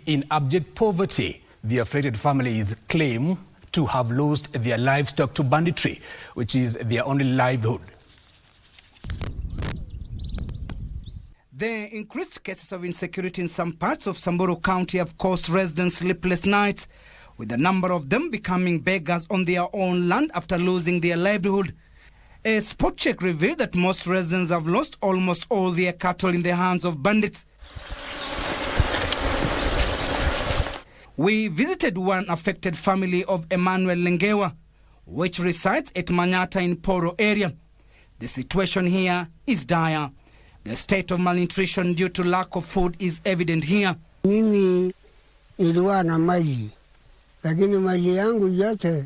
in abject poverty. The affected families claim to have lost their livestock to banditry, which is their only livelihood. The increased cases of insecurity in some parts of Samburu County have caused residents sleepless nights, with a number of them becoming beggars on their own land after losing their livelihood. A spot check revealed that most residents have lost almost all their cattle in the hands of bandits. We visited one affected family of Emmanuel Lengewa, which resides at Manyata in Poro area. The situation here is dire. The state of malnutrition due to lack of food is evident here. Mimi nilikuwa na mali, lakini mali yangu yote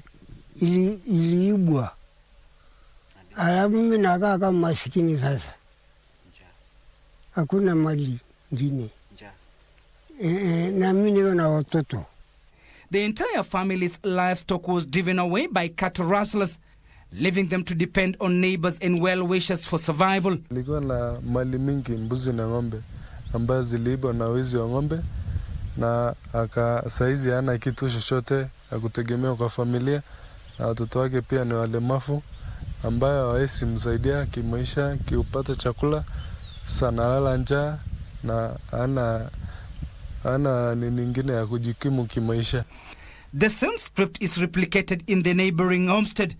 iliibwa. Alafu mimi nakaa kama masikini sasa. Hakuna mali ngine. Na mimi niko na watoto. The entire family's livestock was driven away by cattle rustlers, leaving them to depend on neighbors and well-wishers for survival. Nilikuwa na mali mingi, mbuzi na ng'ombe ambazo ziliibwa na wezi wa ng'ombe, na saizi hana kitu chochote ya kutegemea kwa familia, na watoto wake pia ni walemavu ambayo hawezi msaidia kimaisha, kiupata chakula, sana lala njaa na ana nyingine ya kujikimu kimaisha. The same script is replicated in the neighboring homestead.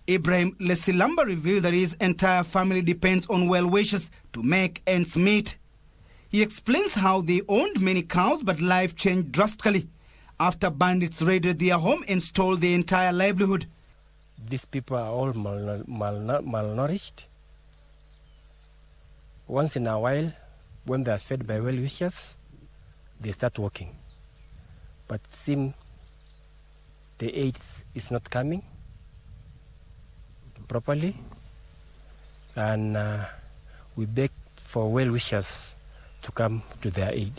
Ibrahim Lesilamba revealed that his entire family depends on well-wishers to make ends meet. He explains how they owned many cows, but life changed drastically after bandits raided their home and stole their entire livelihood. These people are all malnourished. Once in a while, when they are fed by well-wishers, they start walking. But since the aid is not coming properly, and we beg for well-wishers to come to their aid.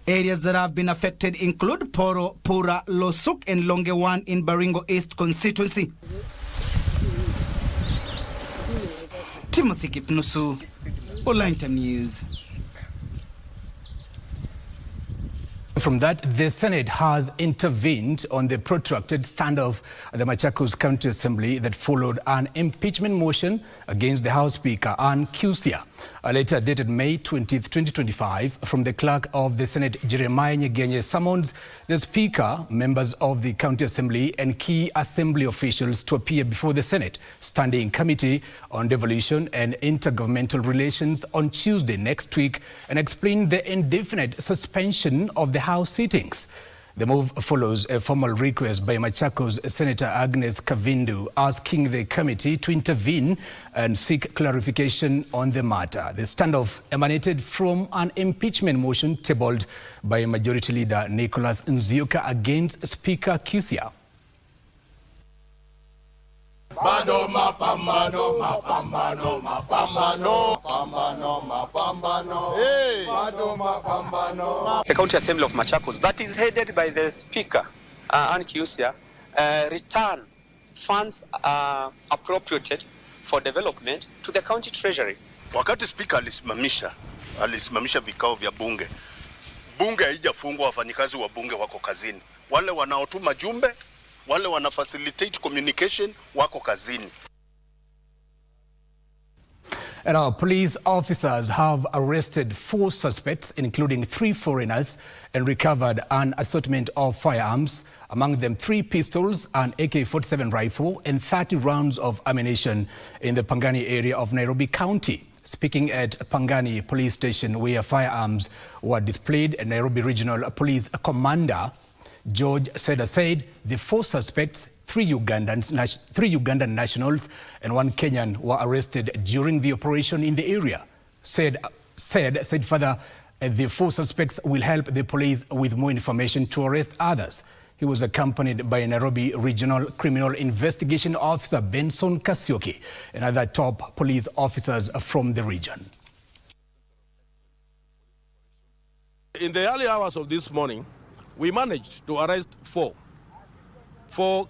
Areas that have been affected include Poro, Pura, Losuk and Longewan in Baringo East constituency. Timothy Kipnusu, Lunchtime News. From that, the Senate has intervened on the protracted standoff at the Machakos County Assembly that followed an impeachment motion against the House Speaker, Ann Kusia. A letter dated May 20, 2025, from the clerk of the Senate, Jeremiah Nyegenye, summons the Speaker, members of the County Assembly and key Assembly officials to appear before the Senate Standing Committee on Devolution and Intergovernmental Relations on Tuesday next week and explain the indefinite suspension of the House sittings. The move follows a formal request by Machakos Senator Agnes Kavindu asking the committee to intervene and seek clarification on the matter. The standoff emanated from an impeachment motion tabled by Majority Leader Nicholas Nzioka against Speaker Kusia. Bado mapambano, mapambano, mapambano, mapambano, mapambano. Hey, bado mapambano. The County Assembly of Machakos, that is headed by the Speaker, Ann Kusia, return funds appropriated for development to the county treasury. Wakati Speaker alisimamisha vikao vya bunge. Bunge haijafungwa, wafanyikazi wa bunge wako kazini. Wale wanaotuma jumbe, wale wana facilitate communication wako kazini. And our police officers have arrested 4 suspects, including 3 foreigners, and recovered an assortment of firearms, among them 3 pistols, an AK-47 rifle, and 30 rounds of ammunition in the Pangani area of Nairobi County. Speaking at Pangani Police Station, where firearms were displayed, Nairobi Regional Police Commander George Seda said the 4 suspects, 3 Ugandan nationals and 1 Kenyan, were arrested during the operation in the area. Said further, the 4 suspects will help the police with more information to arrest others. He was accompanied by Nairobi Regional Criminal Investigation Officer Benson Kasioki and other top police officers from the region. In the early hours of this morning, we managed to arrest 4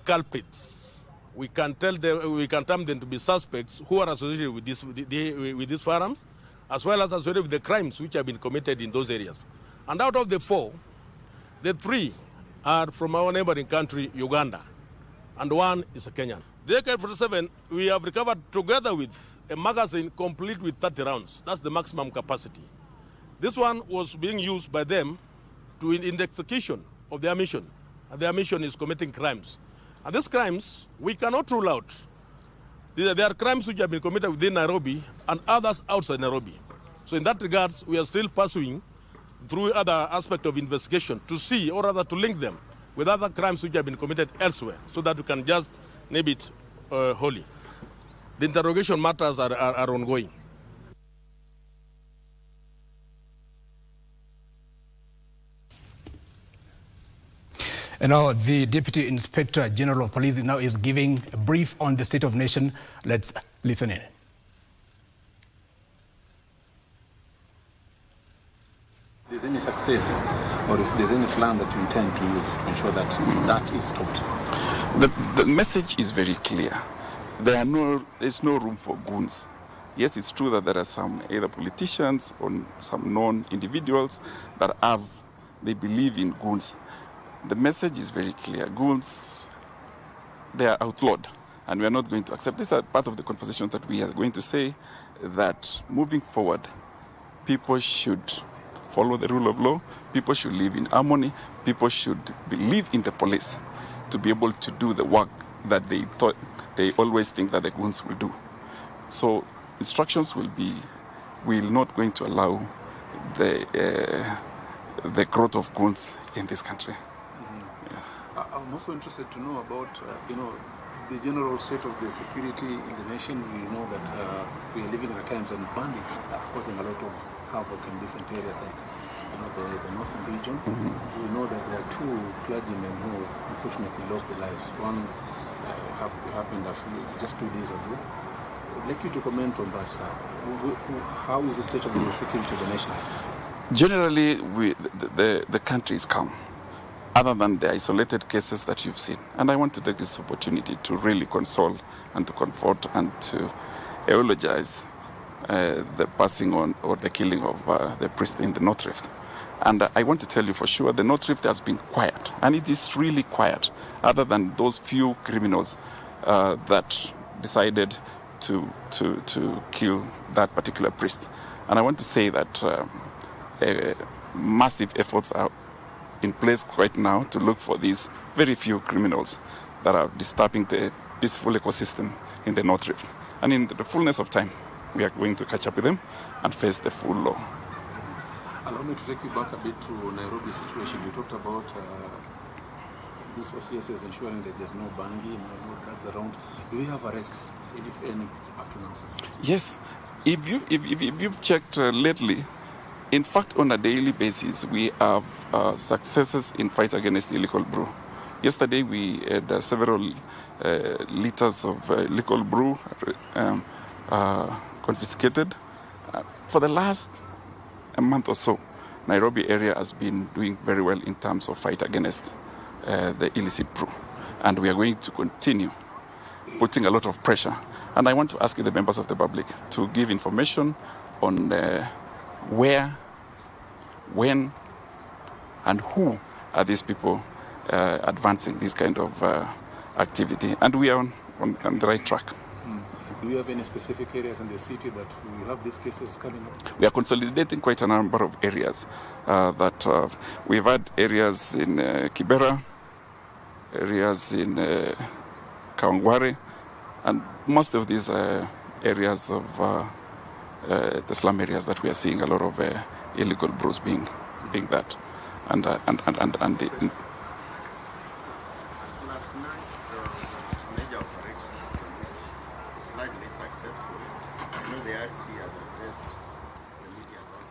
culprits. We can term them to be suspects who are associated with these firearms, as well as associated with the crimes which have been committed in those areas. And out of the 4, The 3 are from our neighboring country, Uganda, and 1 is a Kenyan. The AK-47 we have recovered together with a magazine complete with 30 rounds. That's the maximum capacity. This one was being used by them in the execution of their mission, and their mission is committing crimes. And these crimes, we cannot rule out. There are crimes which have been committed within Nairobi and others outside Nairobi. So in that regards, we are still pursuing through other aspects of investigation to see, or rather to link them with other crimes which have been committed elsewhere, so that we can just name it wholly. The interrogation matters are ongoing. And now the Deputy Inspector General of Police now is giving a brief on the state of the nation. Let's listen in. If there's any success or if there's any plan that you intend to use to ensure that that is stopped? The message is very clear. There's no room for goons. Yes, it's true that there are some either politicians or some known individuals that they believe in goons. The message is very clear. Goons, they are outlawed, and we are not going to accept. This is part of the conversation that we are going to say that moving forward, people should follow the rule of law, people should live in harmony, people should believe in the police to be able to do the work that they always think that the goons will do. So instructions will not going to allow the growth of goons in this country. I'm also interested to know about, the general state of the security in the nation. We know that we are living at times when bandits are causing a lot of havoc in different areas, like the northern region. We know that there are 2 clergymen who unfortunately lost their lives. One happened just 2 days ago. I'd like you to comment on that, sir. How is the state of the security of the nation? Generally, the country is calm, other than the isolated cases that you've seen. And I want to take this opportunity to really console and to comfort and to eulogize the passing on or the killing of the priest in the North Rift. And I want to tell you for sure, the North Rift has been quiet, and it is really quiet, other than those few criminals that decided to kill that particular priest. And I want to say that massive efforts are in place right now to look for these very few criminals that are disturbing the peaceful ecosystem in the North Rift. And in the fullness of time, we are going to catch up with them and face the full law. Allow me to take you back a bit to Nairobi situation. You talked about this OCS ensuring that there's no bangi, no drugs around. Do you have arrests, if any, up to now? Yes. If you've checked lately, in fact, on a daily basis, we have successes in fight against illegal brew. Yesterday, we had several liters of illegal brew confiscated. For the last a month or so, Nairobi area has been doing very well in terms of fight against the illicit brew. And we are going to continue putting a lot of pressure. And I want to ask the members of the public to give information on where, when, and who are these people advancing this kind of activity. And we are on the right track. Do you have any specific areas in the city that you have these cases coming up? We are consolidating quite a number of areas. That we've had areas in Kibera, areas in Kawangware, and most of these areas of the slum areas that we are seeing a lot of illegal brews being that, and the, Last night, major operation was largely successful. I know the RC has addressed the media about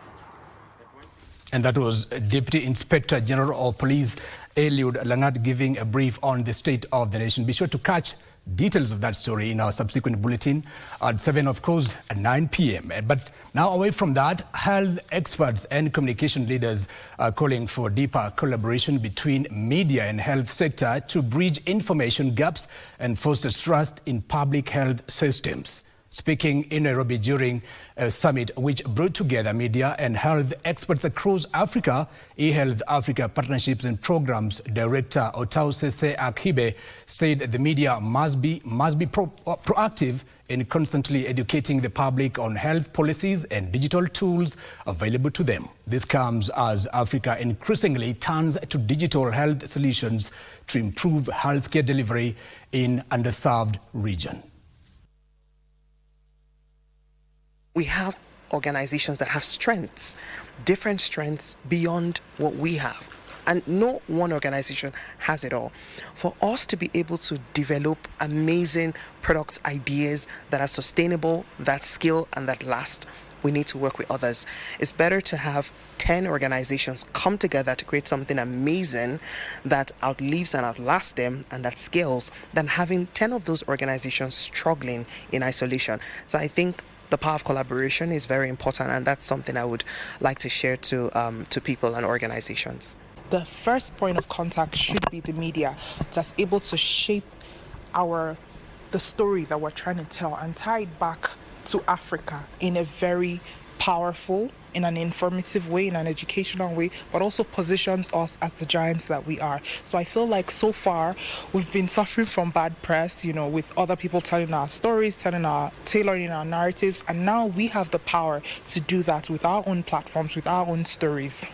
it. And that was Deputy Inspector General of Police Eliud Langat giving a brief on the state of the nation. Be sure to catch details of that story in our subsequent bulletin at 7, of course, at 9 p.m. But now, away from that, health experts and communication leaders are calling for deeper collaboration between media and health sector to bridge information gaps and foster trust in public health systems. Speaking in Nairobi during a summit which brought together media and health experts across Africa, eHealth Africa Partnerships and Programs Director Otausese Akhibe said the media must be proactive in constantly educating the public on health policies and digital tools available to them. This comes as Africa increasingly turns to digital health solutions to improve healthcare delivery in underserved regions. We have organizations that have strengths, different strengths beyond what we have. And no one organization has it all. For us to be able to develop amazing product ideas that are sustainable, that scale, and that last, we need to work with others. It's better to have 10 organizations come together to create something amazing that outlives and outlasts them and that scales than having 10 of those organizations struggling in isolation. So I think the power of collaboration is very important, and that's something I would like to share to people and organizations. The first point of contact should be the media that's able to shape the story that we're trying to tell and tie it back to Africa in a very powerful, in an informative way, in an educational way, but also positions us as the giants that we are. So I feel like so far we've been suffering from bad press, with other people telling our stories, tailoring our narratives, and now we have the power to do that with our own platforms, with our own stories.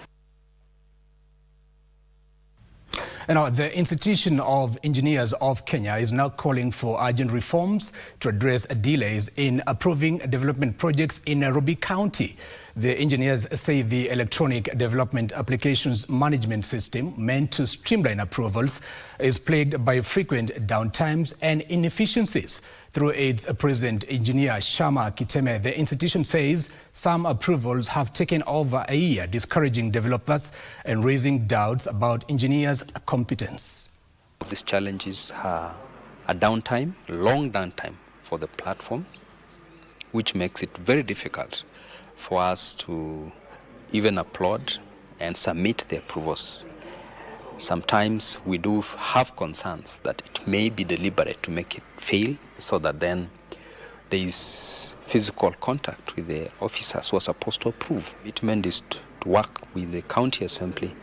Now, the Institution of Engineers of Kenya is now calling for urgent reforms to address delays in approving development projects in Nairobi County. The engineers say the electronic development applications management system meant to streamline approvals is plagued by frequent downtimes and inefficiencies. Through its president, engineer Shama Kiteme, the institution says some approvals have taken over a year, discouraging developers and raising doubts about engineers' competence. These challenges are a downtime, long downtime for the platform, which makes it very difficult for us to even upload and submit the approvals. Sometimes we do have concerns that it may be deliberate to make it fail, so that then there is physical contact with the officers who are supposed to approve. Commitment is to work with the county assembly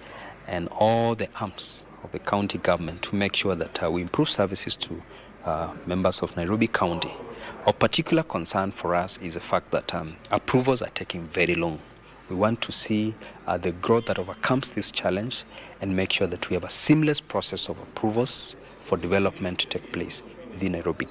and all the arms of the county government to make sure that we improve services to members of Nairobi County. Of particular concern for us is the fact that approvals are taking very long. We want to see the growth that overcomes this challenge and make sure that we have a seamless process of approvals for development to take place within Nairobi.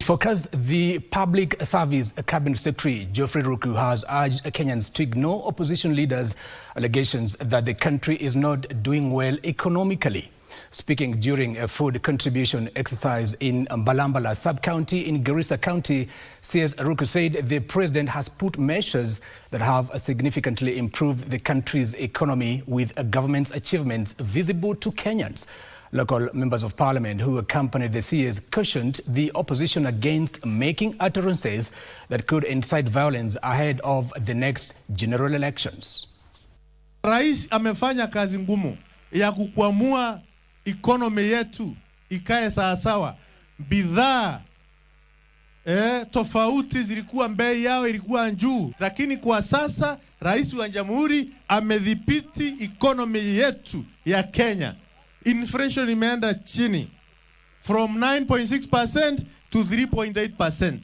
Focus, the Public Service Cabinet Secretary Geoffrey Ruku has urged Kenyans to ignore opposition leaders' allegations that the country is not doing well economically. Speaking during a food contribution exercise in Mbalambala sub-county in Garissa County, CS Ruku said the president has put measures that have significantly improved the country's economy, with government's achievements visible to Kenyans. Local members of parliament who accompanied the CS cautioned the opposition against making utterances that could incite violence ahead of the next general elections. Rais amefanya kazi ngumu ya kukwamua economy yetu ikae sawasawa. Bidhaa tofauti zilikuwa bei yao ilikuwa juu, lakini kwa sasa rais wa jamhuri amedhibiti economy yetu ya Kenya. Inflation imeenda chini from 9.6% to 3.8%.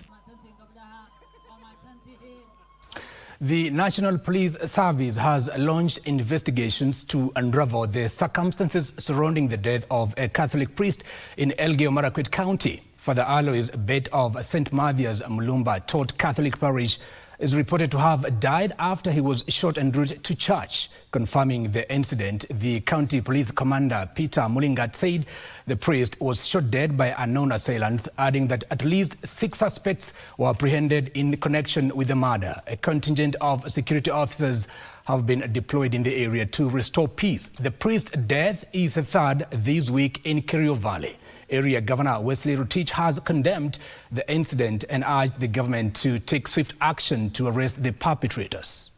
The National Police Service has launched investigations to unravel the circumstances surrounding the death of a Catholic priest in Elgeyo-Marakwet County. Father Alois Bet of St. Mathias Mulumba Tot Catholic Parish is reported to have died after he was shot en route to church. Confirming the incident, the county police commander Peter Mulingat said the priest was shot dead by unknown assailants, adding that at least 6 suspects were apprehended in connection with the murder. A contingent of security officers have been deployed in the area to restore peace. The priest's death is the third this week in Kerio Valley. Area Governor Wesley Rotich has condemned the incident and urged the government to take swift action to arrest the perpetrators.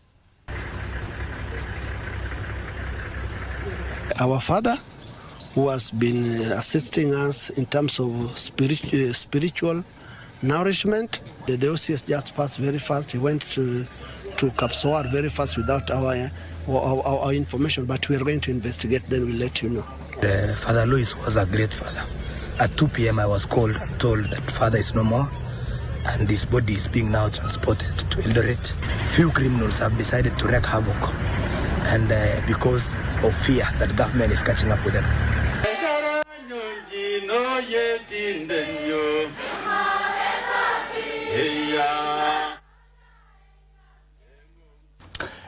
our father, who has been assisting us in terms of spiritual nourishment. The diocese just passed very fast. He went to Kapsoar very fast without our information, but we are going to investigate, then we'll let you know. Father Louis was a great father. At 2 p.m. I was called and told that father is no more and his body is being now transported to Eldoret. Few criminals have decided to wreak havoc, and because of fear that government is catching up with them.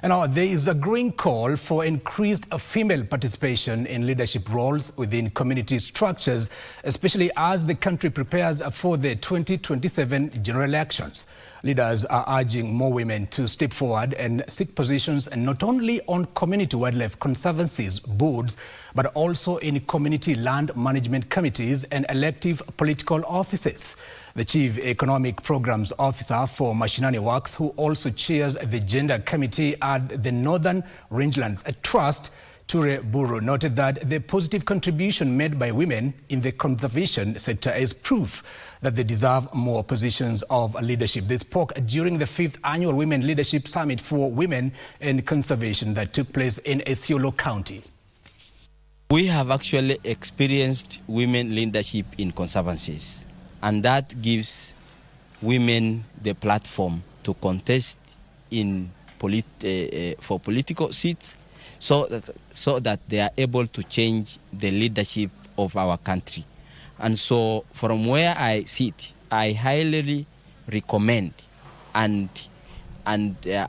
And now there is a growing call for increased female participation in leadership roles within community structures, especially as the country prepares for the 2027 general elections. Leaders are urging more women to step forward and seek positions not only on community wildlife conservancies boards, but also in community land management committees and elective political offices. The Chief Economic Programs Officer for Mashinani Works, who also chairs the Gender Committee at the Northern Rangelands Trust, Ture Buru, noted that the positive contribution made by women in the conservation sector is proof that they deserve more positions of leadership. They spoke during the 5th Annual Women Leadership Summit for Women in Conservation that took place in Isiolo County. We have actually experienced women leadership in conservancies, and that gives women the platform to contest in for political seats, so that they are able to change the leadership of our country. And so from where I sit, I highly recommend and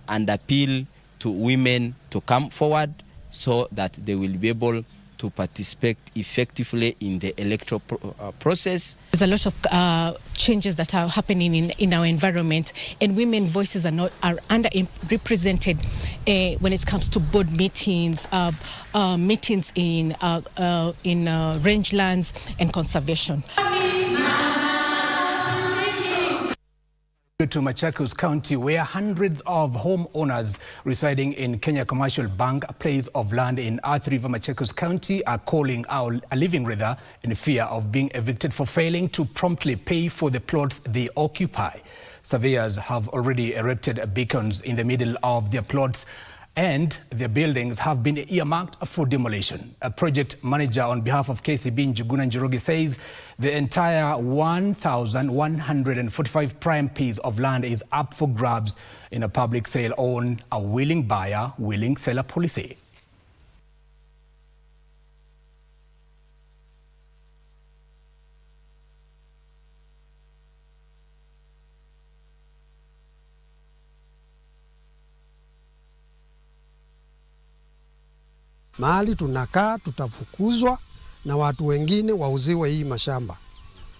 appeal to women to come forward so that they will be able to participate effectively in the electoral process. There's a lot of changes that are happening in our environment, and women voices are underrepresented when it comes to board meetings, meetings in rangelands and conservation. To Machakos County, where hundreds of homeowners residing in Kenya Commercial Bank place of land in Athi River, Machakos County are living in fear of being evicted for failing to promptly pay for the plots they occupy. Surveyors have already erected beacons in the middle of their plots, and their buildings have been earmarked for demolition. A project manager on behalf of KCB, Njuguna Njoroge, says the entire 1,145 prime piece of land is up for grabs in a public sale on a willing buyer, willing seller policy. Mahali tunakaa tutafukuzwa na watu wengine wauziwe hii mashamba.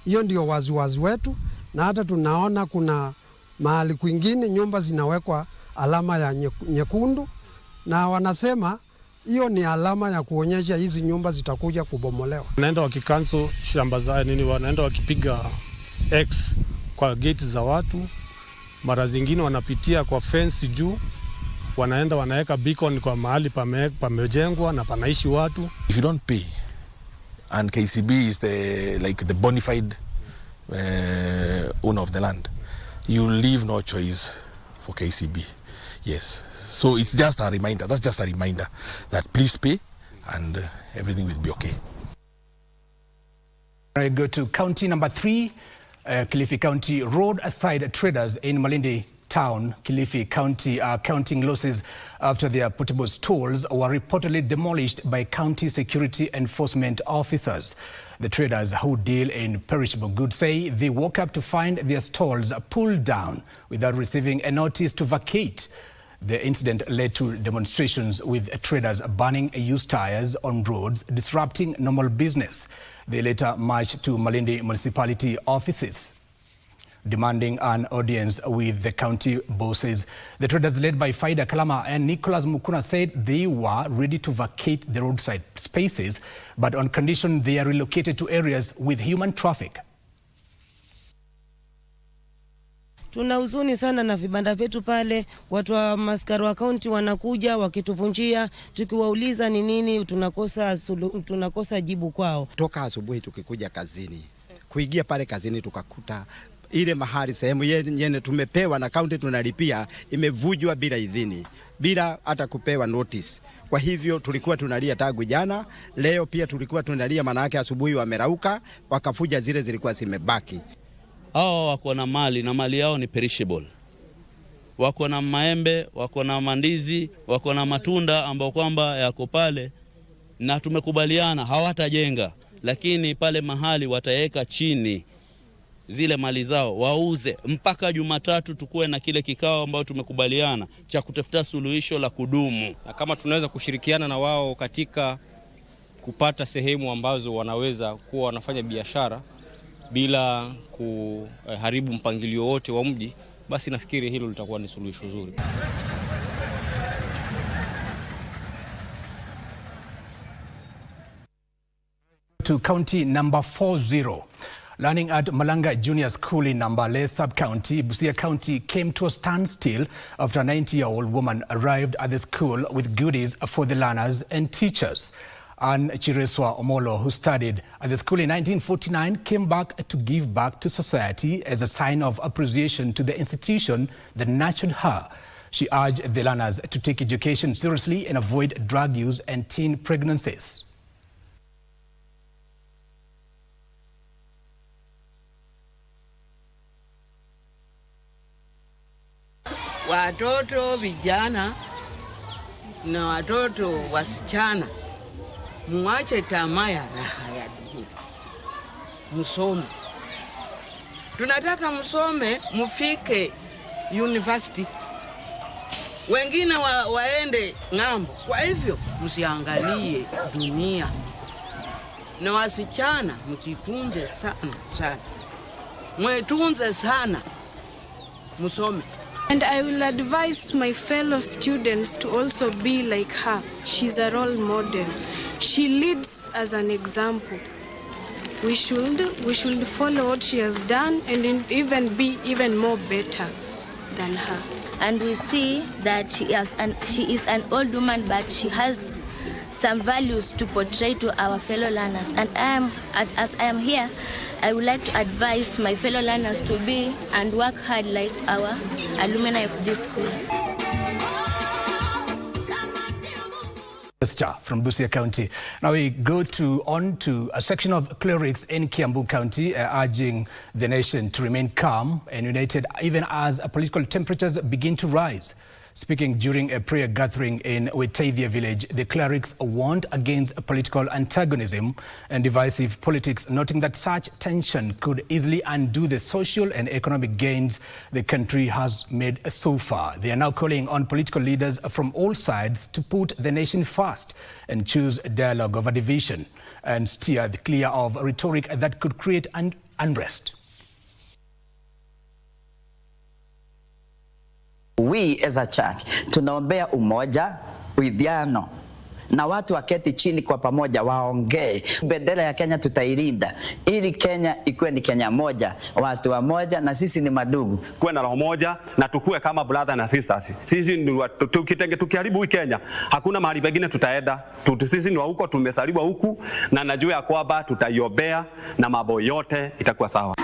Hiyo ndio waziwazi wetu, na hata tunaona kuna mahali kwingine nyumba zinawekwa alama ya nyekundu, na wanasema hiyo ni alama ya kuonyesha hizi nyumba zitakuja kubomolewa. Wanaenda wakikanso shamba za nini, wanaenda wakipiga X kwa gate za watu, mara zingine wanapitia kwa fence juu, wanaenda wanaweka beacon kwa mahali pamejengwa na panaishi watu. If you don't pay and KCB is the bona fide owner of the land, you leave no choice for KCB. Yes. So it's just a reminder. That's just a reminder that please pay and everything will be okay. I go to county number 3, Kilifi County. Roadside traders in Malindi Town, Kilifi County, are counting losses after their portable stalls were reportedly demolished by county security enforcement officers. The traders who deal in perishable goods say they woke up to find their stalls pulled down without receiving a notice to vacate. The incident led to demonstrations with traders burning used tires on roads, disrupting normal business. They later marched to Malindi municipality offices, demanding an audience with the county bosses. The traders led by Faida Kalama and Nicholas Mukuna said they were ready to vacate the roadside spaces, but on condition they are relocated to areas with human traffic. Tuna huzuni sana na vibanda vyetu pale, watu wa maskari wa kaunti wanakuja wakituvunjia, tukiwauliza ni nini tunakosa jibu kwao. Toka asubuhi tukikuja kazini, kuingia pale kazini tukakuta ile mahali sehemu yenye tumepewa na kaunti tunalipia imevujwa bila idhini, bila hata kupewa notice. Kwa hivyo tulikuwa tunalia tangu jana, leo pia tulikuwa tunalia, maana yake asubuhi wamerauka wakafuja zile zilikuwa zimebaki. Hao wako na mali na mali yao ni perishable. Wako na maembe, wako na mandizi, wako na matunda ambao kwamba yako pale, na tumekubaliana hawatajenga, lakini pale mahali wataweka chini zile mali zao wauze mpaka Jumatatu tukue na kile kikao ambao tumekubaliana cha kutafuta suluhisho la kudumu. Na kama tunaweza kushirikiana na wao katika kupata sehemu ambazo wanaweza kuwa wanafanya biashara bila kuharibu mpangilio wote wa mji, basi nafikiri hilo litakuwa ni suluhisho zuri. To county number 40. Learning at Malanga Junior School in Nambale Sub-County, Busia County came to a standstill after a 90-year-old woman arrived at the school with goodies for the learners and teachers. Anne Chireswa Omolo, who studied at the school in 1949, came back to give back to society as a sign of appreciation to the institution that nurtured her. She urged the learners to take education seriously and avoid drug use and teen pregnancies. Watoto vijana na watoto wasichana, mwache tamaa ya raha ya dunia. Msome. Tunataka msome mufike university. Wengine waende ng'ambo. Kwa hivyo msiangalie dunia. Na wasichana mjitunze sana sana. Mwetunze sana. Musome. And I will advise my fellow students to also be like her. She's a role model. She leads as an example. We should follow what she has done and even be even more better than her. And we see that she is an old woman, but she has some values to portray to our fellow learners. And as I am here, I would like to advise my fellow learners to be and work hard like our alumni of this school. From Busia County. Now we go on to a section of clerics in Kiambu County urging the nation to remain calm and united even as political temperatures begin to rise. Speaking during a prayer gathering in Wetaithia village, the clerics warned against political antagonism and divisive politics, noting that such tension could easily undo the social and economic gains the country has made so far. They are now calling on political leaders from all sides to put the nation first and choose dialogue over division and steer clear of rhetoric that could create unrest. We as a church tunaombea umoja, uidhiano na watu waketi chini kwa pamoja waongee. Bendera ya Kenya tutailinda ili Kenya ikuwe ni Kenya moja, watu wa moja na sisi ni madugu. Kuwe na roho moja na tukue kama brother na sisters. Sisi tukiharibu hii Kenya hakuna mahali pengine tutaenda. Sisi ni wa huko, tumesaliwa huku na najua ya kwamba tutaiombea na mambo yote itakuwa sawa.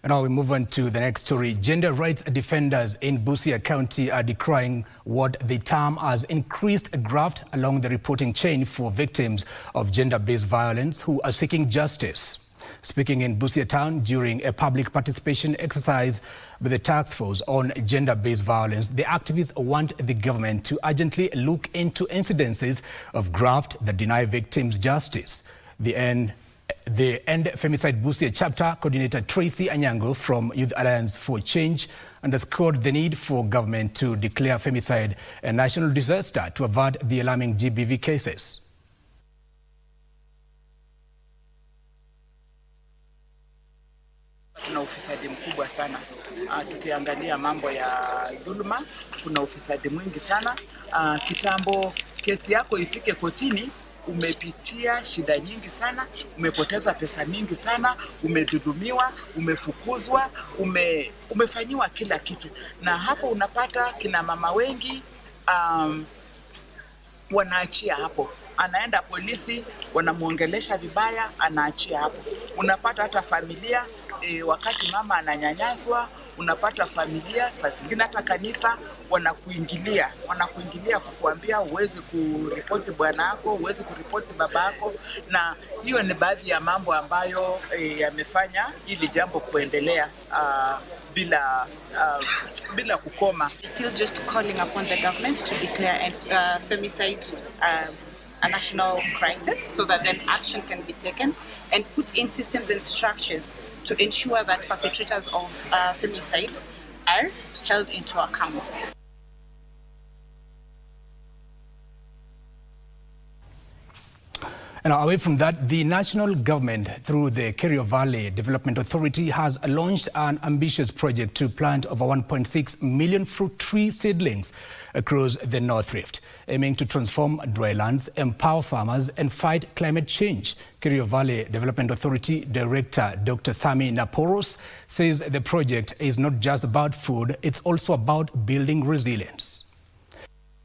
Now we move on to the next story. Gender rights defenders in Busia County are decrying what they term as increased graft along the reporting chain for victims of gender-based violence who are seeking justice. Speaking in Busia Town during a public participation exercise with the task force on gender-based violence, the activists want the government to urgently look into incidences of graft that deny victims justice. The End Femicide Busia Chapter Coordinator Tracy Anyango from Youth Alliance for Change underscored the need for government to declare femicide a national disaster to avert the alarming GBV cases. Tuna ufisadi mkubwa sana. Tukiangalia mambo ya dhuluma, kuna ufisadi mwingi sana. Kitambo kesi yako ifike kotini, umepitia shida nyingi sana, umepoteza pesa mingi sana, umedhulumiwa, umefukuzwa, umefanyiwa kila kitu. Na hapo unapata kina mama wengi wanaachia hapo. Anaenda polisi, wanamuongelesha vibaya, anaachia hapo. Unapata hata familia wakati mama ananyanyaswa, unapata familia saa zingine hata kanisa wanakuingilia kukuambia uweze kuripoti bwana yako, uweze kuripoti baba yako, na hiyo ni baadhi ya mambo ambayo yamefanya hili jambo kuendelea bila kukoma. Still just calling upon the government to declare femicide a national crisis so that then action can be taken and put in systems and structures to ensure that perpetrators of femicide are held into account. And away from that, the national government, through the Kerio Valley Development Authority, has launched an ambitious project to plant over 1.6 million fruit tree seedlings across the North Rift, aiming to transform drylands, empower farmers and fight climate change. Kerio Valley Development Authority Director Dr. Sami Naporos says the project is not just about food, it's also about building resilience.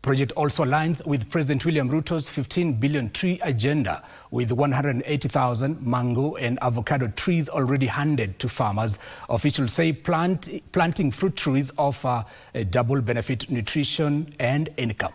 The project also aligns with President William Ruto's 15 billion tree agenda, with 180,000 mango and avocado trees already handed to farmers. Officials say planting fruit trees offer a double benefit: nutrition and income.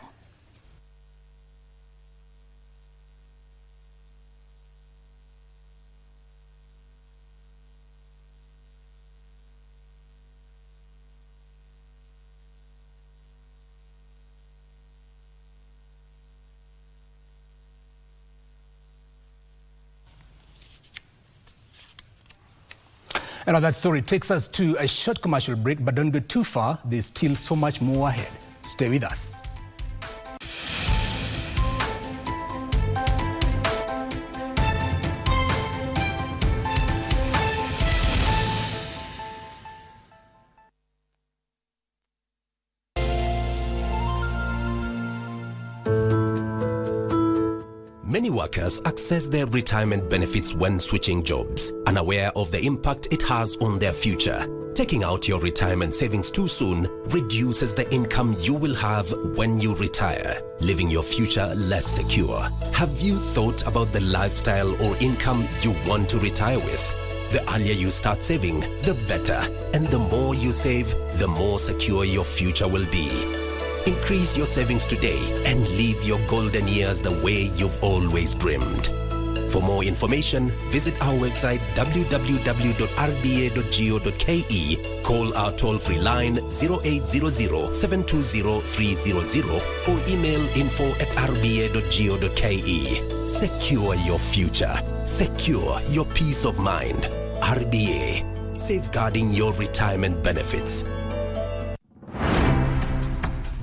And that story takes us to a short commercial break, but don't go too far. There's still so much more ahead. Stay with us. Many workers access their retirement benefits when switching jobs, unaware of the impact it has on their future. Taking out your retirement savings too soon reduces the income you will have when you retire, leaving your future less secure. Have you thought about the lifestyle or income you want to retire with? The earlier you start saving, the better. And the more you save, the more secure your future will be. Increase your savings today and live your golden years the way you've always dreamed. For more information, visit our website www.rba.go.ke, call our toll-free line 0800-720-300 or email info@rba.go.ke. Secure your future. Secure your peace of mind. RBA, safeguarding your retirement benefits.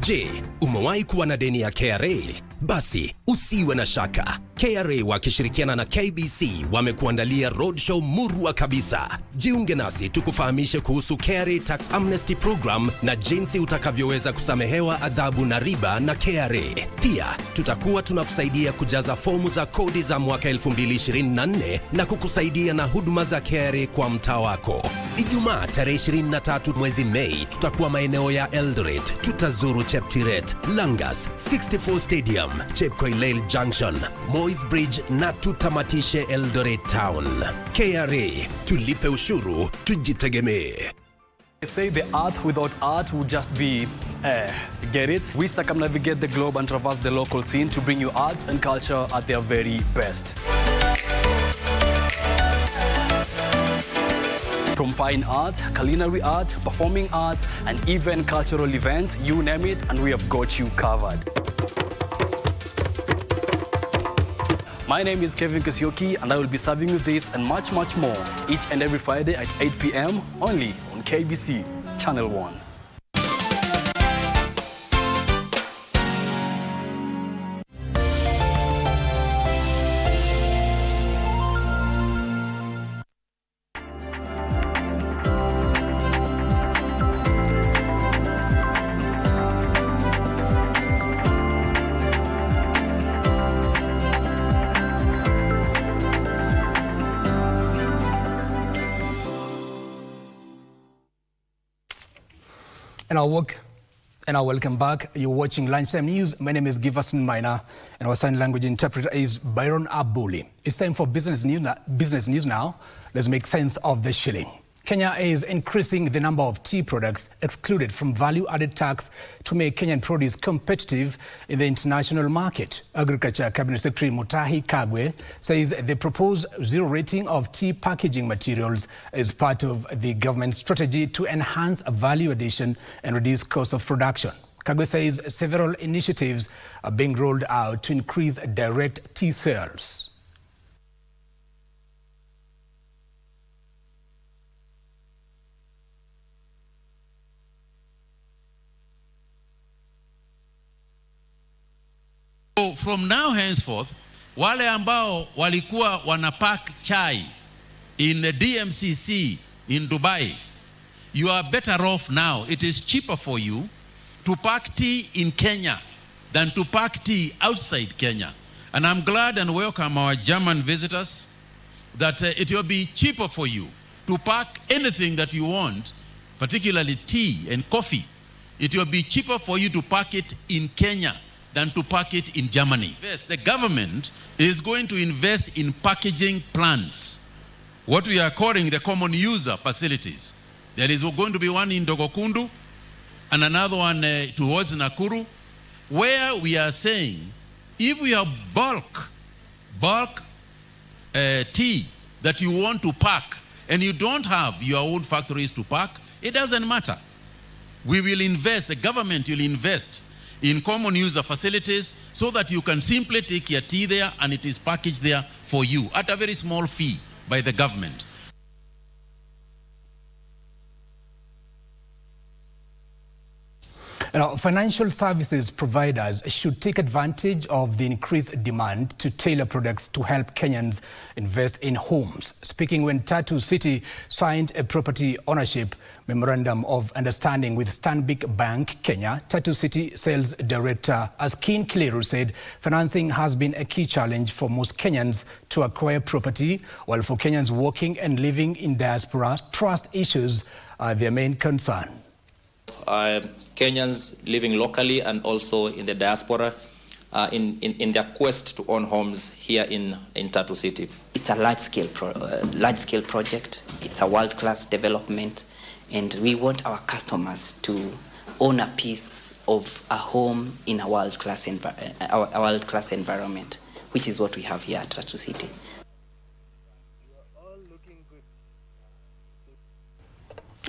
Je, umewahi kuwa na deni ya KRA? Basi, usiwe na shaka. KRA wakishirikiana na KBC wamekuandalia roadshow murwa kabisa. Jiunge nasi tukufahamishe kuhusu KRA Tax Amnesty Program na jinsi utakavyoweza kusamehewa adhabu na riba na KRA. Pia, tutakuwa tunakusaidia kujaza fomu za kodi za mwaka 2024 na kukusaidia na huduma za KRA kwa mtaa wako. Ijumaa tarehe 23 mwezi Mei tutakuwa maeneo ya Eldoret, tutazuru Cheptiret, Langas, 64 Stadium, Chepkoilel Junction, Moi's Bridge na tutamatishe Eldoret Town. KRA, tulipe ushuru, tujitegemee. They say the earth without art would just be, get it? We circumnavigate the globe and traverse the local scene to bring you art and culture at their very best. From fine art, culinary art, performing arts, and even cultural events, you name it, and we have got you covered. My name is Kevin Kasioki, and I will be serving you this and much, much more each and every Friday at 8 p.m. only on KBC Channel 1. And our welcome back. You're watching Lunchtime News. My name is Giverson Maina, and our sign language interpreter is Byron Abuli. It's time for business news now. Let's make sense of the shilling. Kenya is increasing the number of tea products excluded from value-added tax to make Kenyan produce competitive in the international market. Agriculture Cabinet Secretary Mutahi Kagwe says the proposed zero rating of tea packaging materials is part of the government's strategy to enhance value addition and reduce cost of production. Kagwe says several initiatives are being rolled out to increase direct tea sales. So from now henceforth, wale ambao walikuwa wanapack chai in the DMCC in Dubai, you are better off now. It is cheaper for you to pack tea in Kenya than to pack tea outside Kenya. And I'm glad and welcome our German visitors that it will be cheaper for you to pack anything that you want, particularly tea and coffee. It will be cheaper for you to pack it in Kenya than to pack it in Germany. Yes, the government is going to invest in packaging plants, what we are calling the common user facilities. There is going to be one in Dogokundu and another one towards Nakuru, where we are saying if we have bulk tea that you want to pack and you don't have your own factories to pack, it doesn't matter. We will invest, the government will invest in common user facilities so that you can simply take your tea there and it is packaged there for you at a very small fee by the government. Now, financial services providers should take advantage of the increased demand to tailor products to help Kenyans invest in homes. Speaking when Tatu City signed a property ownership memorandum of understanding with Stanbic Bank Kenya, Tatu City Sales Director Askin Kileru said financing has been a key challenge for most Kenyans to acquire property, while for Kenyans working and living in diaspora, trust issues are their main concern. Kenyans living locally and also in the diaspora in their quest to own homes here in Tatu City. It's a large-scale project. It's a world-class development, and we want our customers to own a piece of a home in a world-class environment, which is what we have here at Tatu City.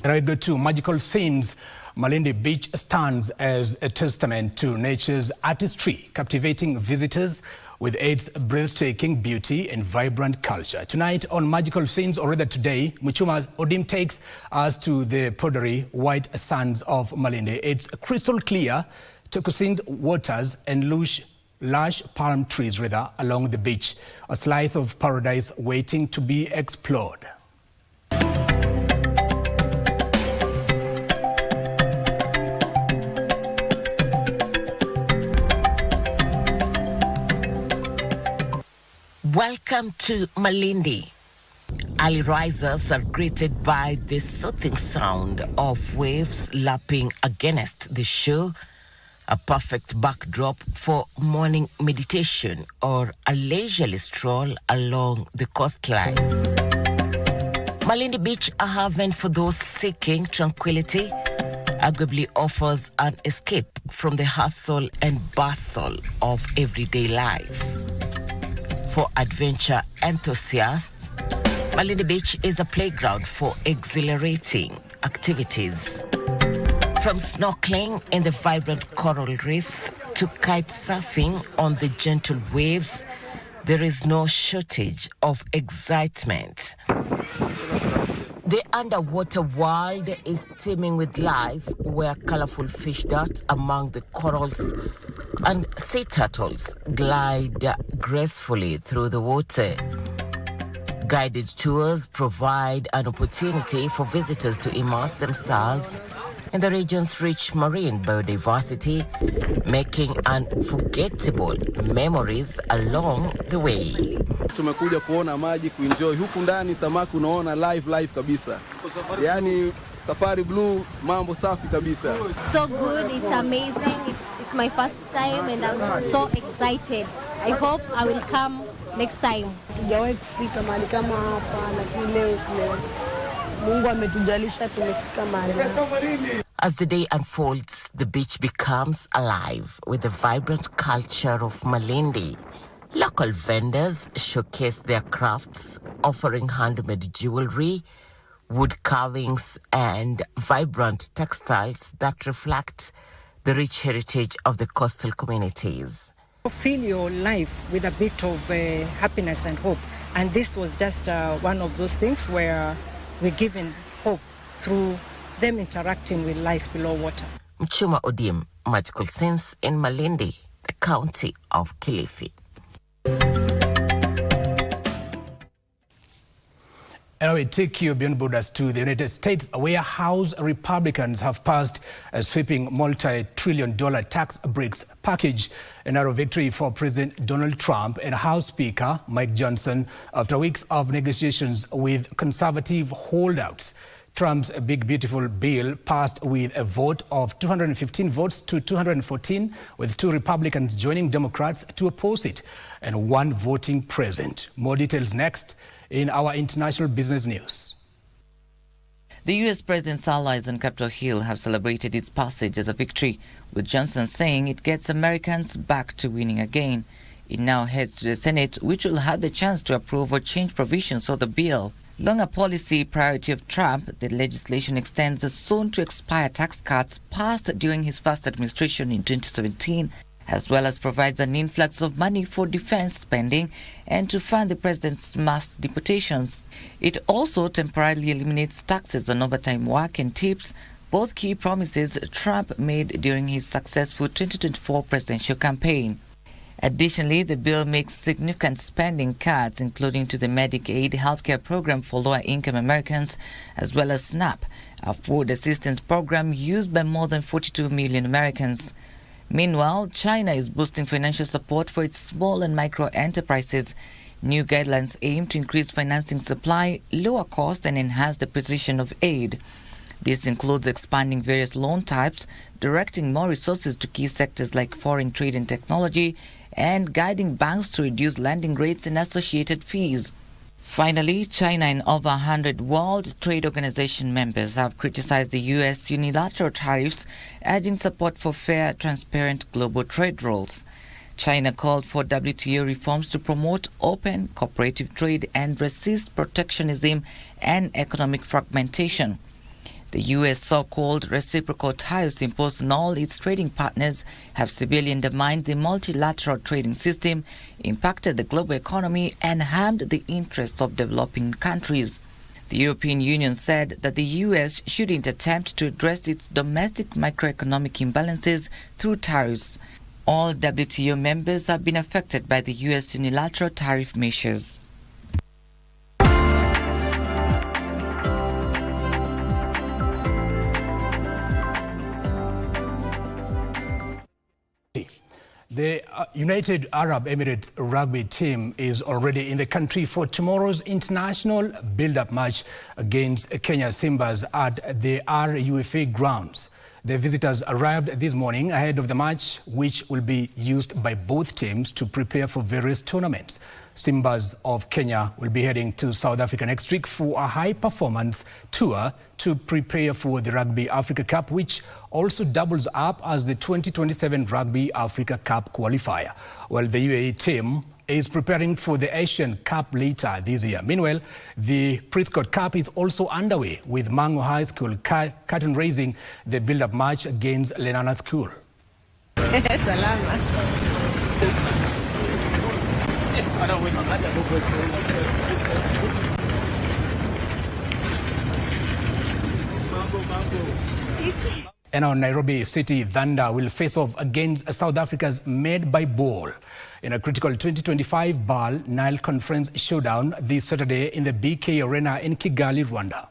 And I go to magical scenes. Malindi Beach stands as a testament to nature's artistry, captivating visitors with its breathtaking beauty and vibrant culture. Tonight on Magical Scenes, or rather today, Muchuma Odim takes us to the powdery white sands of Malindi. It's crystal clear, turquoise waters and lush palm trees along the beach. A slice of paradise waiting to be explored. Welcome to Malindi. Early risers are greeted by the soothing sound of waves lapping against the shore, a perfect backdrop for morning meditation or a leisurely stroll along the coastline. Malindi Beach, a haven for those seeking tranquility, arguably offers an escape from the hustle and bustle of everyday life. For adventure enthusiasts, Malindi Beach is a playground for exhilarating activities. From snorkeling in the vibrant coral reefs to kite surfing on the gentle waves, there is no shortage of excitement. The underwater world is teeming with life, where colorful fish dart among the corals and sea turtles glide gracefully through the water. Guided tours provide an opportunity for visitors to immerse themselves in the region's rich marine biodiversity, making unforgettable memories along the way. Tumekuja kuona maji, kuenjoy huku ndani, samaki unaona live kabisa. Yani Safari Blue, mambo safi kabisa. So good, it's amazing. It's my first time and I'm so excited. I hope I will come next time. Tujawahi kufika mahali kama hapa, lakini leo Mungu ametujalisha tumefika mahali. As the day unfolds, the beach becomes alive with the vibrant culture of Malindi. Local vendors showcase their crafts, offering handmade jewelry, wood carvings, and vibrant textiles that reflect the rich heritage of the coastal communities. Fill your life with a bit of happiness and hope. And this was just one of those things where we're given hope through them interacting with life below water. Mchuma Odim, Magical Scenes in Malindi, the county of Kilifi. And we take you beyond borders to the United States, where House Republicans have passed a sweeping multi-trillion-dollar tax breaks package, a narrow victory for President Donald Trump and House Speaker Mike Johnson after weeks of negotiations with conservative holdouts. Trump's Big Beautiful Bill passed with a vote of 215 votes to 214, with 2 Republicans joining Democrats to oppose it and 1 voting present. More details next in our international business news. The U.S. president's allies on Capitol Hill have celebrated its passage as a victory, with Johnson saying it gets Americans back to winning again. It now heads to the Senate, which will have the chance to approve or change provisions of the bill. Long a policy priority of Trump, the legislation extends the soon-to-expire tax cuts passed during his first administration in 2017, as well as provides an influx of money for defense spending and to fund the president's mass deportations. It also temporarily eliminates taxes on overtime work and tips, both key promises Trump made during his successful 2024 presidential campaign. Additionally, the bill makes significant spending cuts, including to the Medicaid healthcare program for lower-income Americans, as well as SNAP, a food assistance program used by more than 42 million Americans. Meanwhile, China is boosting financial support for its small and micro enterprises. New guidelines aim to increase financing supply, lower cost, and enhance the precision of aid. This includes expanding various loan types, directing more resources to key sectors like foreign trade and technology, and guiding banks to reduce lending rates and associated fees. Finally, China and over 100 World Trade Organization members have criticized the U.S. unilateral tariffs, urging support for fair, transparent global trade rules. China called for WTO reforms to promote open, cooperative trade and resist protectionism and economic fragmentation. The U.S. so-called reciprocal tariffs imposed on all its trading partners have severely undermined the multilateral trading system, impacted the global economy, and harmed the interests of developing countries. The European Union said that the U.S. shouldn't attempt to address its domestic macroeconomic imbalances through tariffs. All WTO members have been affected by the U.S. unilateral tariff measures. The United Arab Emirates rugby team is already in the country for tomorrow's international build-up match against Kenya Simbas at the RUFA grounds. The visitors arrived this morning ahead of the match, which will be used by both teams to prepare for various tournaments. Simbas of Kenya will be heading to South Africa next week for a high-performance tour to prepare for the Rugby Africa Cup, which also doubles up as the 2027 Rugby Africa Cup qualifier, while the UAE team is preparing for the Asian Cup later this year. Meanwhile, the Prescott Cup is also underway, with Mango High School curtain raising the build-up match against Lenana School. And now Nairobi City Thunder will face off against South Africa's Made by Ball in a critical 2025 BAL Nile Conference showdown this Saturday in the BK Arena in Kigali, Rwanda.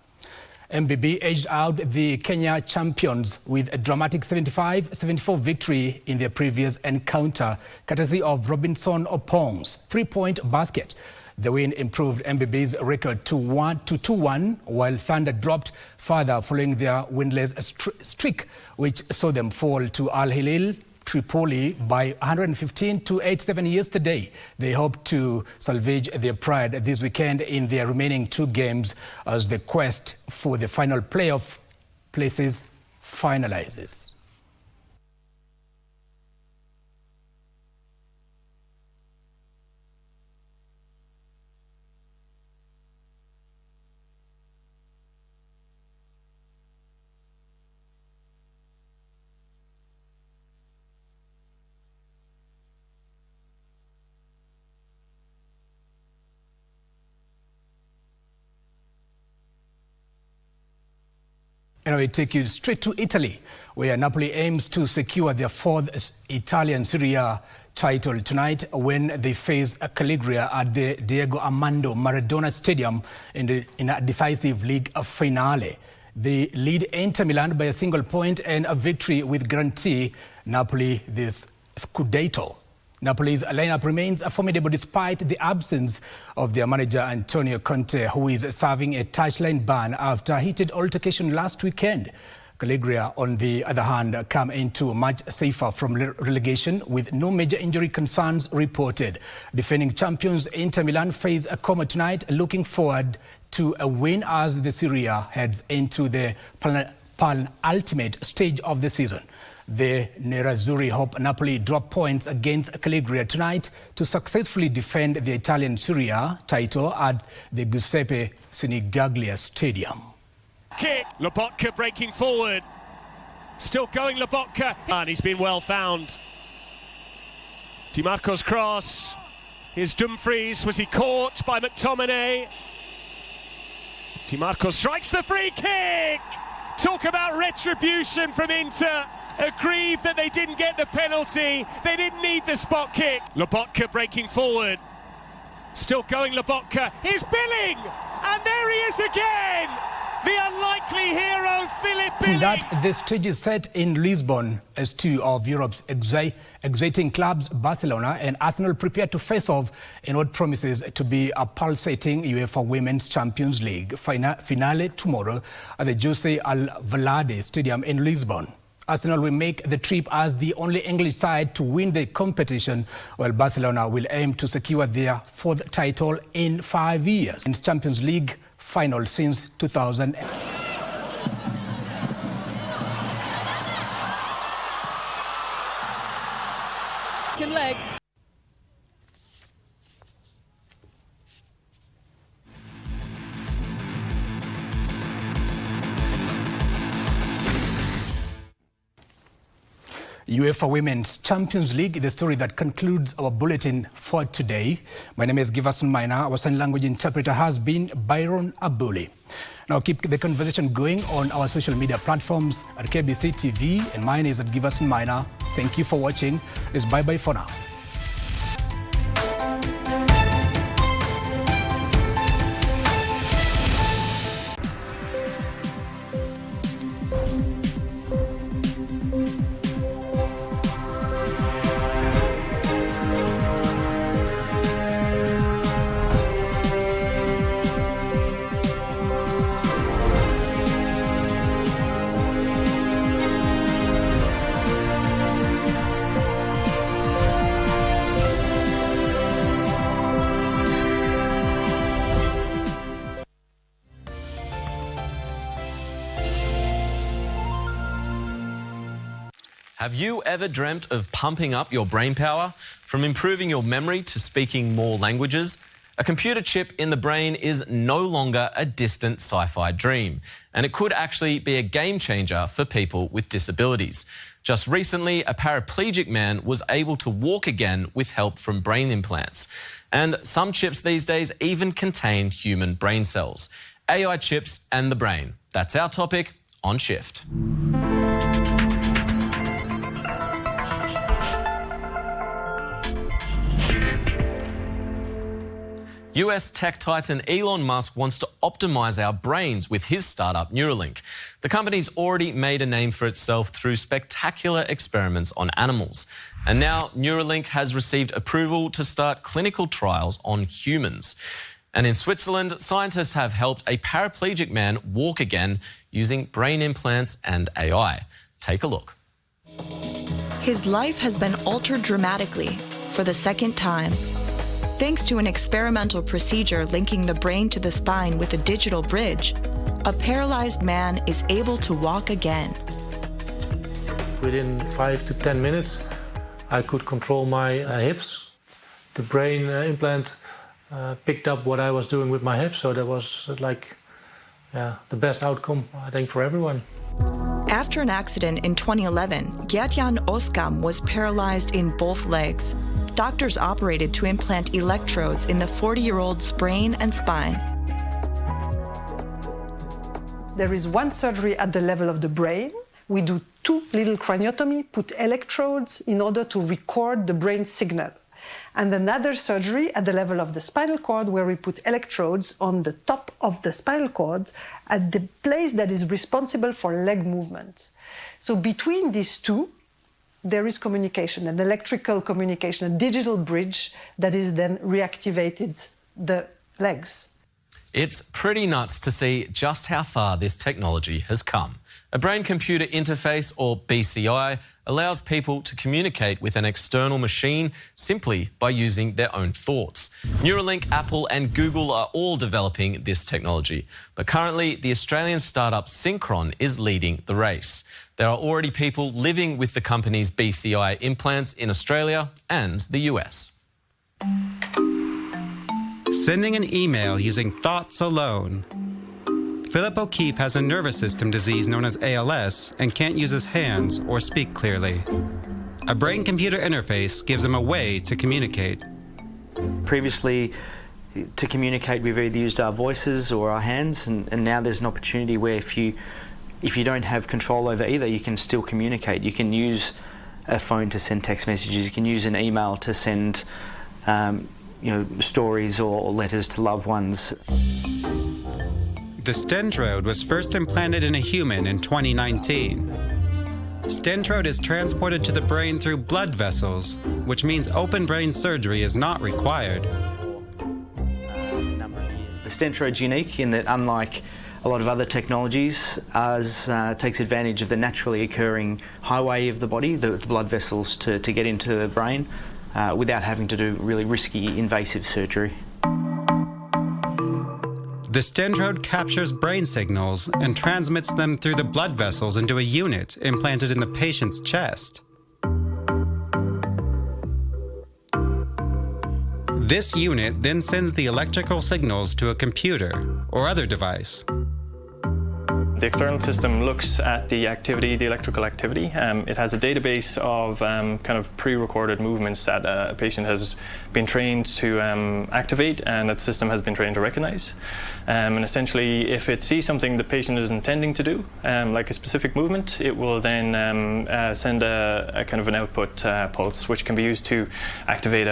MBB edged out the Kenya champions with a dramatic 75-74 victory in their previous encounter, courtesy of Robinson Opong's 3-point basket. The win improved MBB's record to 2-1, while Thunder dropped further following their winless streak, which saw them fall to Al Hilal Tripoli by 115 to 87 yesterday. They hope to salvage their pride this weekend in their remaining 2 games as the quest for the final playoff places finalizes. And we take you straight to Italy, where Napoli aims to secure their 4th Italian Serie A title tonight when they face Calabria at the Diego Armando Maradona Stadium in a decisive league finale. They lead Inter Milan by a single point, and a victory would guarantee Napoli this Scudetto. Napoli's lineup remains formidable despite the absence of their manager Antonio Conte, who is serving a touchline ban after a heated altercation last weekend. Calabria, on the other hand, come into much safer from relegation with no major injury concerns reported. Defending champions Inter Milan face Como tonight, looking forward to a win as the Serie A heads into the penultimate stage of the season. The Nerazzurri hope Napoli drop points against Calabria tonight to successfully defend the Italian Serie A title at the Giuseppe Sinigaglia Stadium. Kick, Lobotka breaking forward. Still going Lobotka. And he's been well found. Dimarco's cross. Here's Dumfries. Was he caught by McTominay? Dimarco strikes the free kick. Talk about retribution from Inter. Aggrieved that they didn't get the penalty. They didn't need the spot kick. Lobotka breaking forward. Still going Lobotka. Here's Billing! And there he is again! The unlikely hero, Philip Billing! That the stage is set in Lisbon as 2 of Europe's exciting clubs, Barcelona and Arsenal, prepare to face off in what promises to be a pulsating UEFA Women's Champions League finale tomorrow at the José Alvalade Stadium in Lisbon. Arsenal will make the trip as the only English side to win the competition, while Barcelona will aim to secure their 4th title in 5 years. In Champions League final since 2000. Leg. UEFA Women's Champions League, the story that concludes our bulletin for today. My name is Giverson Maina. Our sign language interpreter has been Byron Abuli. Now keep the conversation going on our social media platforms at KBC TV, and mine is at Giverson Maina. Thank you for watching. It's bye-bye for now. Have you ever dreamt of pumping up your brain power? From improving your memory to speaking more languages? A computer chip in the brain is no longer a distant sci-fi dream, and it could actually be a game changer for people with disabilities. Just recently, a paraplegic man was able to walk again with help from brain implants. And some chips these days even contain human brain cells. AI chips and the brain. That's our topic on Shift. US tech titan Elon Musk wants to optimize our brains with his startup Neuralink. The company's already made a name for itself through spectacular experiments on animals. And now Neuralink has received approval to start clinical trials on humans. And in Switzerland, scientists have helped a paraplegic man walk again using brain implants and AI. Take a look. His life has been altered dramatically for the second time, thanks to an experimental procedure linking the brain to the spine with a digital bridge. A paralyzed man is able to walk again. Within 5 to 10 minutes, I could control my hips. The brain implant picked up what I was doing with my hips, so that was the best outcome, I think, for everyone. After an accident in 2011, Gyatjan Oskam was paralyzed in both legs. Doctors operated to implant electrodes in the 40-year-old's brain and spine. There is one surgery at the level of the brain. We do 2 little craniotomy, put electrodes in order to record the brain signal. And another surgery at the level of the spinal cord, where we put electrodes on the top of the spinal cord at the place that is responsible for leg movement. So between these two, there is communication, an electrical communication, a digital bridge that is then reactivated the legs. It's pretty nuts to see just how far this technology has come. A brain-computer interface, or BCI, allows people to communicate with an external machine simply by using their own thoughts. Neuralink, Apple and Google are all developing this technology, but currently the Australian startup Synchron is leading the race. There are already people living with the company's BCI implants in Australia and the US. Sending an email using thoughts alone. Philip O'Keefe has a nervous system disease known as ALS and can't use his hands or speak clearly. A brain-computer interface gives him a way to communicate. Previously, to communicate, we've either used our voices or our hands, and now there's an opportunity where if you don't have control over either, you can still communicate. You can use a phone to send text messages. You can use an email to send stories or letters to loved ones. The Stentrode was first implanted in a human in 2019. Stentrode is transported to the brain through blood vessels, which means open brain surgery is not required. The Stentrode's unique in that, unlike a lot of other technologies, ours takes advantage of the naturally occurring highway of the body, the blood vessels, to get into the brain without having to do really risky, invasive surgery. The Stentrode captures brain signals and transmits them through the blood vessels into a unit implanted in the patient's chest. This unit then sends the electrical signals to a computer or other device. The external system looks at the activity, the electrical activity. It has a database of kind of pre-recorded movements that a patient has been trained to activate and that the system has been trained to recognize. And essentially, if it sees something the patient is intending to do, like a specific movement, it will then send a kind of an output pulse, which can be used to activate